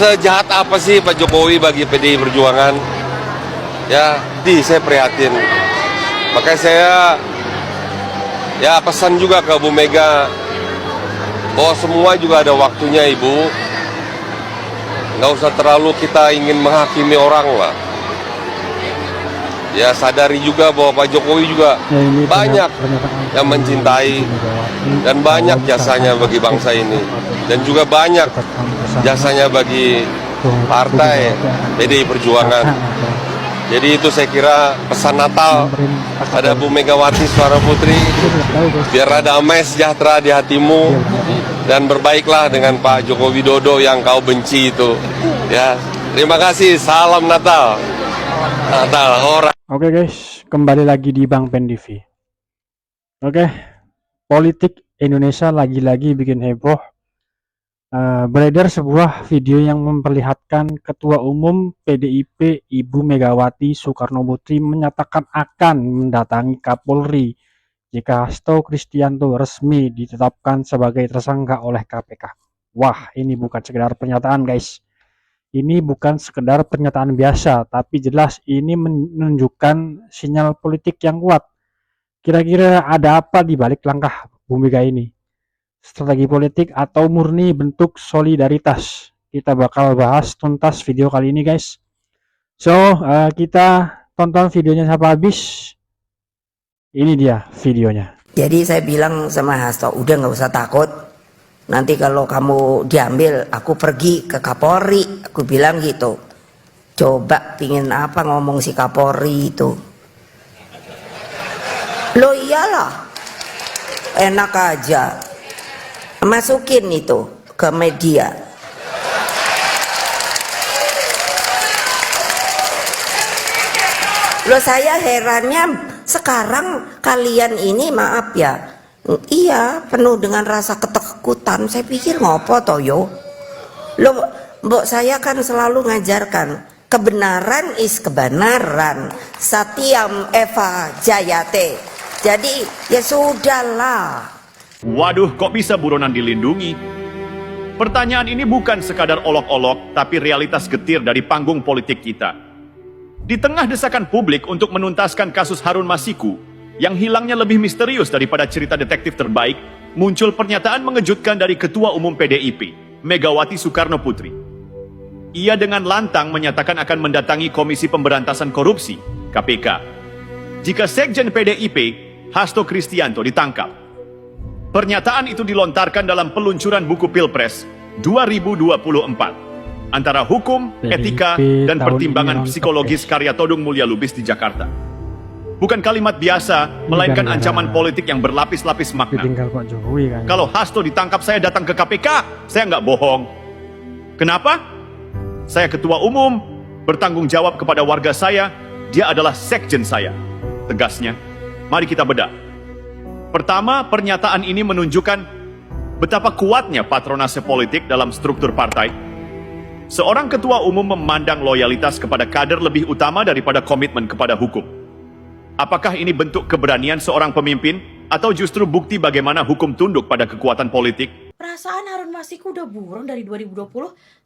Sejahat apa sih Pak Jokowi bagi PDI Perjuangan? Ya, saya prihatin. Makanya saya pesan juga ke Bu Mega bahwa semua juga ada waktunya, Ibu. Nggak usah terlalu kita ingin menghakimi orang lah. Ya, sadari juga bahwa Pak Jokowi juga banyak yang mencintai dan banyak jasanya bagi bangsa ini, dan juga banyak jasanya bagi partai PDI Perjuangan. Jadi itu saya kira pesan Natal pada Bu Megawati Soekarno Putri, biar damai sejahtera di hatimu dan berbaiklah dengan Pak Joko Widodo yang kau benci itu. Ya, terima kasih. Salam Natal. Natal orang. Oke guys, kembali lagi di Bang Pen TV. Oke, politik Indonesia lagi-lagi bikin heboh. Beredar sebuah video yang memperlihatkan Ketua Umum PDIP Ibu Megawati Soekarno Putri menyatakan akan mendatangi Kapolri jika Hasto Kristianto resmi ditetapkan sebagai tersangka oleh KPK. Wah, ini bukan sekedar pernyataan guys. Ini bukan sekedar pernyataan biasa, tapi jelas ini menunjukkan sinyal politik yang kuat. Kira-kira ada apa di balik langkah Bu Mega ini? Strategi politik atau murni bentuk solidaritas? Kita bakal bahas tuntas video kali ini guys. So, kita tonton videonya sampai habis. Ini dia videonya. Jadi saya bilang sama Hasto, udah nggak usah takut. Nanti kalau kamu diambil, aku pergi ke Kapolri. Aku bilang gitu. Coba pingin apa ngomong si Kapolri itu. Loh iyalah. Enak aja. Masukin itu ke media. Loh saya herannya sekarang kalian ini maaf ya. Iya, penuh dengan rasa ketakutan. Saya pikir ngopo toyo. Loh, mbok saya kan selalu ngajarkan kebenaran is kebenaran. Satyam Eva Jayate. Jadi ya sudahlah. Waduh, kok bisa buronan dilindungi? Pertanyaan ini bukan sekadar olok-olok, tapi realitas getir dari panggung politik kita. Di tengah desakan publik untuk menuntaskan kasus Harun Masiku, yang hilangnya lebih misterius daripada cerita detektif terbaik, muncul pernyataan mengejutkan dari Ketua Umum PDIP, Megawati Soekarno Putri. Ia dengan lantang menyatakan akan mendatangi Komisi Pemberantasan Korupsi, KPK, jika Sekjen PDIP, Hasto Kristianto ditangkap. Pernyataan itu dilontarkan dalam peluncuran buku Pilpres 2024, antara hukum, etika, dan pertimbangan psikologis karya Todung Mulya Lubis di Jakarta. Bukan kalimat biasa, melainkan ancaman politik yang berlapis-lapis makna. Kalau Hasto ditangkap saya datang ke KPK, saya nggak bohong. Kenapa? Saya ketua umum, bertanggung jawab kepada warga saya, dia adalah sekjen saya. Tegasnya, mari kita bedah. Pertama, pernyataan ini menunjukkan betapa kuatnya patronase politik dalam struktur partai. Seorang ketua umum memandang loyalitas kepada kader lebih utama daripada komitmen kepada hukum. Apakah ini bentuk keberanian seorang pemimpin atau justru bukti bagaimana hukum tunduk pada kekuatan politik? Perasaan Harun Masiku udah buron dari 2020,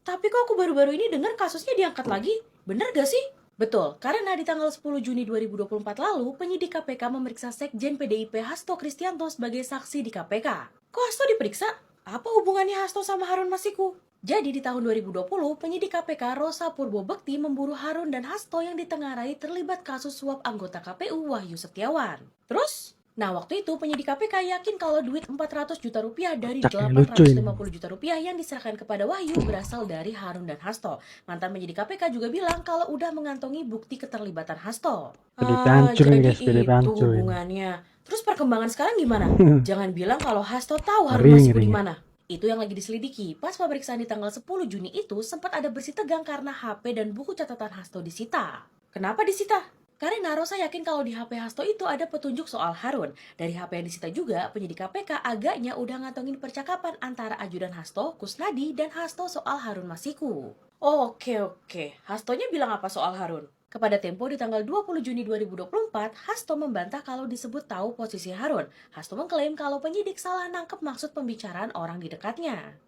tapi kok aku baru-baru ini dengar kasusnya diangkat lagi? Bener gak sih? Betul, karena di tanggal 10 Juni 2024 lalu, penyidik KPK memeriksa Sekjen PDIP Hasto Kristianto sebagai saksi di KPK. Kok Hasto diperiksa? Apa hubungannya Hasto sama Harun Masiku? Jadi di tahun 2020, penyidik KPK Rosa Purbobekti memburu Harun dan Hasto yang ditengarai terlibat kasus suap anggota KPU Wahyu Setiawan. Terus? Nah waktu itu penyidik KPK yakin kalau duit 400 juta rupiah dari 850 juta rupiah yang diserahkan kepada Wahyu berasal dari Harun dan Hasto. Mantan penyidik KPK juga bilang kalau udah mengantongi bukti keterlibatan Hasto. Jadi itu hubungannya. Terus perkembangan sekarang gimana? Jangan bilang kalau Hasto tahu Harun Masiku di mana. Itu yang lagi diselidiki. Pas pemeriksaan di tanggal 10 Juni itu sempat ada bersih tegang karena HP dan buku catatan Hasto disita. Kenapa disita? Karena Rosa yakin kalau di HP Hasto itu ada petunjuk soal Harun. Dari HP yang disita juga, penyidik KPK agaknya udah ngantongin percakapan antara ajudan Hasto, Kusnadi, dan Hasto soal Harun Masiku. Oke. Hastonya bilang apa soal Harun? Kepada Tempo di tanggal 20 Juni 2024, Hasto membantah kalau disebut tahu posisi Harun. Hasto mengklaim kalau penyidik salah nangkep maksud pembicaraan orang di dekatnya.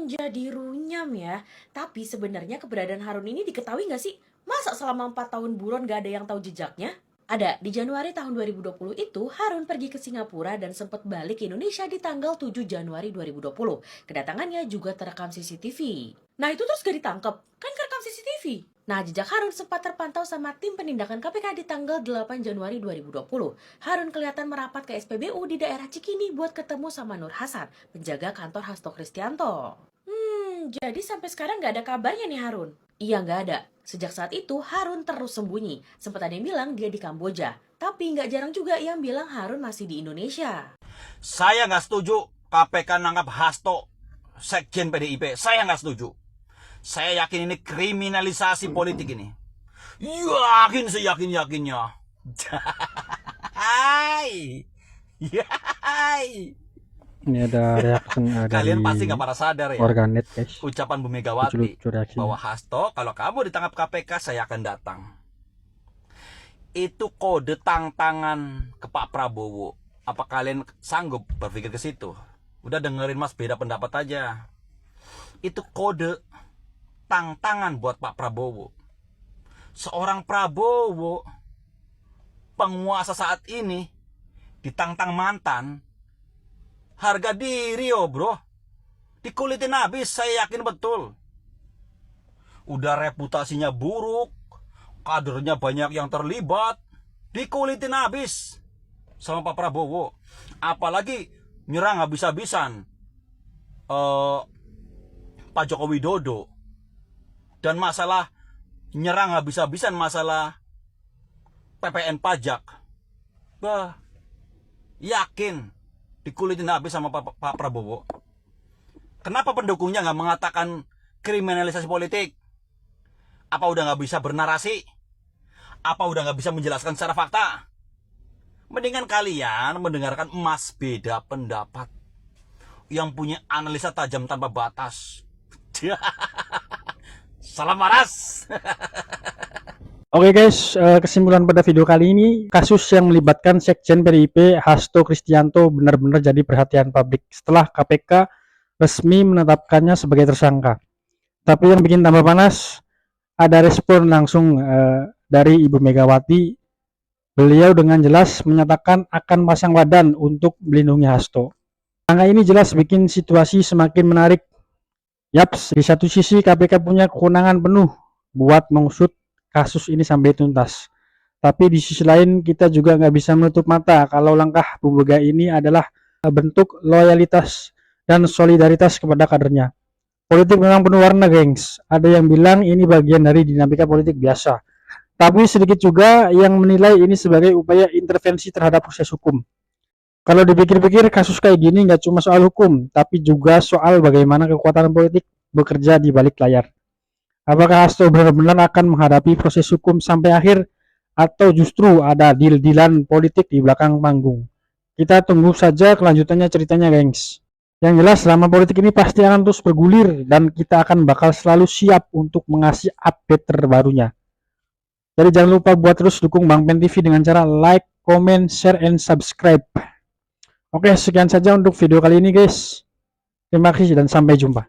Jadi runyam ya. Tapi sebenarnya keberadaan Harun ini diketahui nggak sih? Masa selama 4 tahun buron gak ada yang tahu jejaknya? Ada, di Januari tahun 2020 itu Harun pergi ke Singapura dan sempat balik ke Indonesia di tanggal 7 Januari 2020. Kedatangannya juga terekam CCTV. Nah itu terus gak ditangkap? Kan kerekam CCTV. Nah jejak Harun sempat terpantau sama tim penindakan KPK di tanggal 8 Januari 2020. Harun kelihatan merapat ke SPBU di daerah Cikini buat ketemu sama Nur Hasan, penjaga kantor Hasto Kristianto. Jadi sampai sekarang gak ada kabarnya nih Harun? Iya gak ada. Sejak saat itu Harun terus sembunyi. Sempat ada yang bilang dia di Kamboja. Tapi gak jarang juga yang bilang Harun masih di Indonesia. Saya nggak setuju KPK nangkap Hasto, Sekjen PDIP. Saya nggak setuju. Saya yakin ini kriminalisasi politik ini. Yakin, seyakin-yakinnya. Hai. Hai. Ini ada reaction Kalian dari pasti nggak pada sadar ya. warganet guys. Ucapan Bu Megawati Lucu-lucu reaksinya. bahwa Hasto, kalau kamu ditangkap KPK, saya akan datang. Itu kode tantangan ke Pak Prabowo. Apa kalian sanggup berpikir ke situ? Udah dengerin Mas, beda pendapat aja. Itu kode tantangan buat Pak Prabowo. Seorang Prabowo, penguasa saat ini, ditantang mantan, harga diri bro. Dikulitin habis, saya yakin betul. Udah reputasinya buruk, kadernya banyak yang terlibat, dikulitin habis sama Pak Prabowo. Apalagi nyerang habis-habisan Pak Joko Widodo. Dan masalah nyerang habis-habisan masalah PPN pajak. Bah, yakin dikulitin habis sama Pak Prabowo. Kenapa pendukungnya nggak mengatakan kriminalisasi politik? Apa udah nggak bisa bernarasi? Apa udah nggak bisa menjelaskan secara fakta? Mendingan kalian mendengarkan Mas beda pendapat yang punya analisa tajam tanpa batas. Salam waras. Oke guys, kesimpulan pada video kali ini, kasus yang melibatkan Sekjen PDIP Hasto Kristianto benar-benar jadi perhatian publik setelah KPK resmi menetapkannya sebagai tersangka. Tapi yang bikin tambah panas, ada respon langsung dari Ibu Megawati. Beliau dengan jelas menyatakan akan pasang badan untuk melindungi Hasto. Langkah ini jelas bikin situasi semakin menarik. Yaps, di satu sisi KPK punya kewenangan penuh buat mengusut kasus ini sampai tuntas. Tapi di sisi lain kita juga nggak bisa menutup mata kalau langkah Bu Mega ini adalah bentuk loyalitas dan solidaritas kepada kadernya. Politik memang penuh warna, gengs. Ada yang bilang ini bagian dari dinamika politik biasa. Tapi sedikit juga yang menilai ini sebagai upaya intervensi terhadap proses hukum. Kalau dipikir-pikir kasus kayak gini nggak cuma soal hukum, tapi juga soal bagaimana kekuatan politik bekerja di balik layar. Apakah Hasto benar-benar akan menghadapi proses hukum sampai akhir atau justru ada deal-dealan politik di belakang panggung? Kita tunggu saja kelanjutannya ceritanya, gengs. Yang jelas selama politik ini pasti akan terus bergulir dan kita akan bakal selalu siap untuk mengasih update terbarunya. Jadi jangan lupa buat terus dukung Bang Pen TV dengan cara like, comment, share, and subscribe. Oke, sekian saja untuk video kali ini guys. Terima kasih dan sampai jumpa.